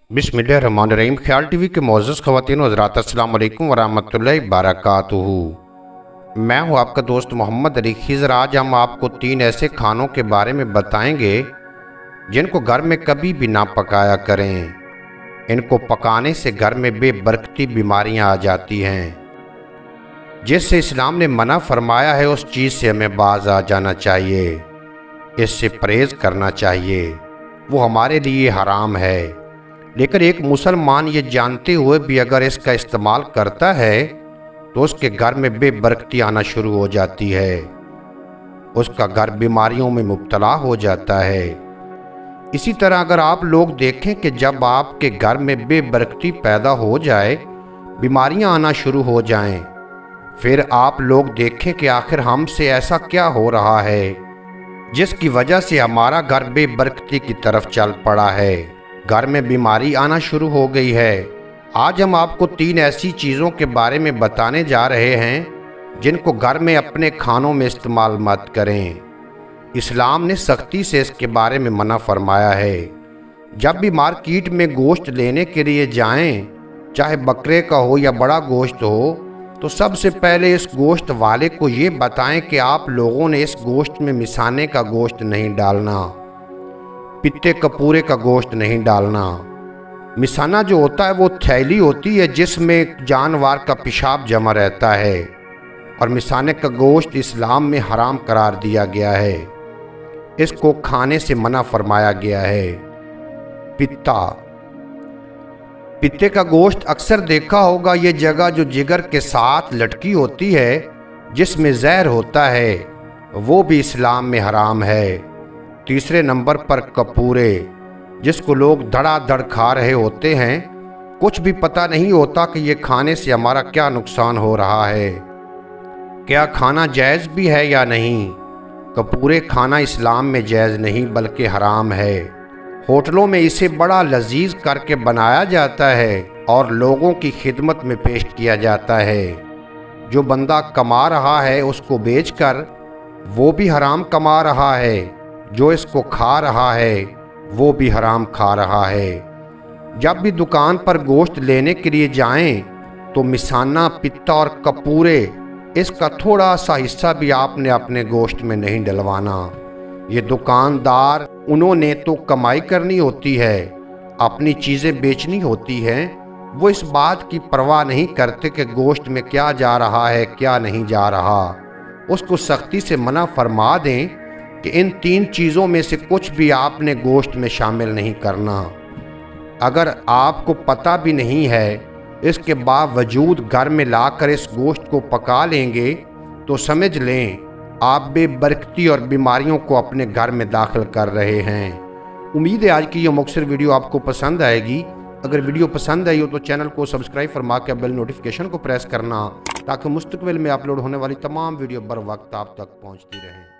बिस्मिल्लाहिर्रहमानिर्रहीम। ख्याल टीवी के मोअज़्ज़ज़ ख़वातीन व हज़रात, अस्सलामु अलैकुम वरहमतुल्लाहि वबरकातुहू। मैं हूँ आपका दोस्त मोहम्मद अली खिज़र। आज हम आपको 3 ऐसे खानों के बारे में बताएंगे जिनको घर में कभी भी ना पकाया करें। इनको पकाने से घर में बेबरकती बीमारियाँ आ जाती हैं, जिससे इस्लाम ने मना फरमाया है। उस चीज़ से हमें बाज आ जाना चाहिए, इससे परहेज़ करना चाहिए, वो हमारे लिए हराम है। लेकिन एक मुसलमान ये जानते हुए भी अगर इसका इस्तेमाल करता है तो उसके घर में बेबरकती आना शुरू हो जाती है, उसका घर बीमारियों में मुब्तला हो जाता है। इसी तरह अगर आप लोग देखें कि जब आपके घर में बेबरकती पैदा हो जाए, बीमारियां आना शुरू हो जाएं, फिर आप लोग देखें कि आखिर हमसे ऐसा क्या हो रहा है जिसकी वजह से हमारा घर बेबरकती की तरफ चल पड़ा है, घर में बीमारी आना शुरू हो गई है। आज हम आपको 3 ऐसी चीज़ों के बारे में बताने जा रहे हैं जिनको घर में अपने खानों में इस्तेमाल मत करें। इस्लाम ने सख्ती से इसके बारे में मना फरमाया है। जब भी मार्केट में गोश्त लेने के लिए जाएं, चाहे बकरे का हो या बड़ा गोश्त हो, तो सबसे पहले इस गोश्त वाले को ये बताएं कि आप लोगों ने इस गोश्त में मिसाने का गोश्त नहीं डालना, पित्ते कपूरे का गोश्त नहीं डालना। मिसाना जो होता है वो थैली होती है जिसमें जानवर का पेशाब जमा रहता है, और मिसाने का गोश्त इस्लाम में हराम करार दिया गया है, इसको खाने से मना फरमाया गया है। पित्ते का गोश्त अक्सर देखा होगा, ये जगह जो जिगर के साथ लटकी होती है जिसमें जहर होता है, वो भी इस्लाम में हराम है। तीसरे नंबर पर कपूरे, जिसको लोग धड़ाधड़ खा रहे होते हैं, कुछ भी पता नहीं होता कि ये खाने से हमारा क्या नुकसान हो रहा है, क्या खाना जायज़ भी है या नहीं। कपूरे खाना इस्लाम में जायज़ नहीं बल्कि हराम है। होटलों में इसे बड़ा लजीज करके बनाया जाता है और लोगों की खिदमत में पेश किया जाता है। जो बंदा कमा रहा है उसको बेचकर वो भी हराम कमा रहा है, जो इसको खा रहा है वो भी हराम खा रहा है। जब भी दुकान पर गोश्त लेने के लिए जाएं तो मिसाना, पित्ता और कपूरे, इसका थोड़ा सा हिस्सा भी आपने अपने गोश्त में नहीं डलवाना। ये दुकानदार, उन्होंने तो कमाई करनी होती है, अपनी चीज़ें बेचनी होती हैं, वो इस बात की परवाह नहीं करते कि गोश्त में क्या जा रहा है क्या नहीं जा रहा। उसको सख्ती से मना फरमा दें कि इन 3 चीज़ों में से कुछ भी आपने गोश्त में शामिल नहीं करना। अगर आपको पता भी नहीं है, इसके बावजूद घर में लाकर इस गोश्त को पका लेंगे तो समझ लें आप बेबरकती और बीमारियों को अपने घर में दाखिल कर रहे हैं। उम्मीद है आज की ये मुख्तसर वीडियो आपको पसंद आएगी। अगर वीडियो पसंद आई हो तो चैनल को सब्सक्राइब फरमा के बेल नोटिफिकेशन को प्रेस करना, ताकि मुस्तकबिल में अपलोड होने वाली तमाम वीडियो बर वक्त आप तक पहुँचती रहें।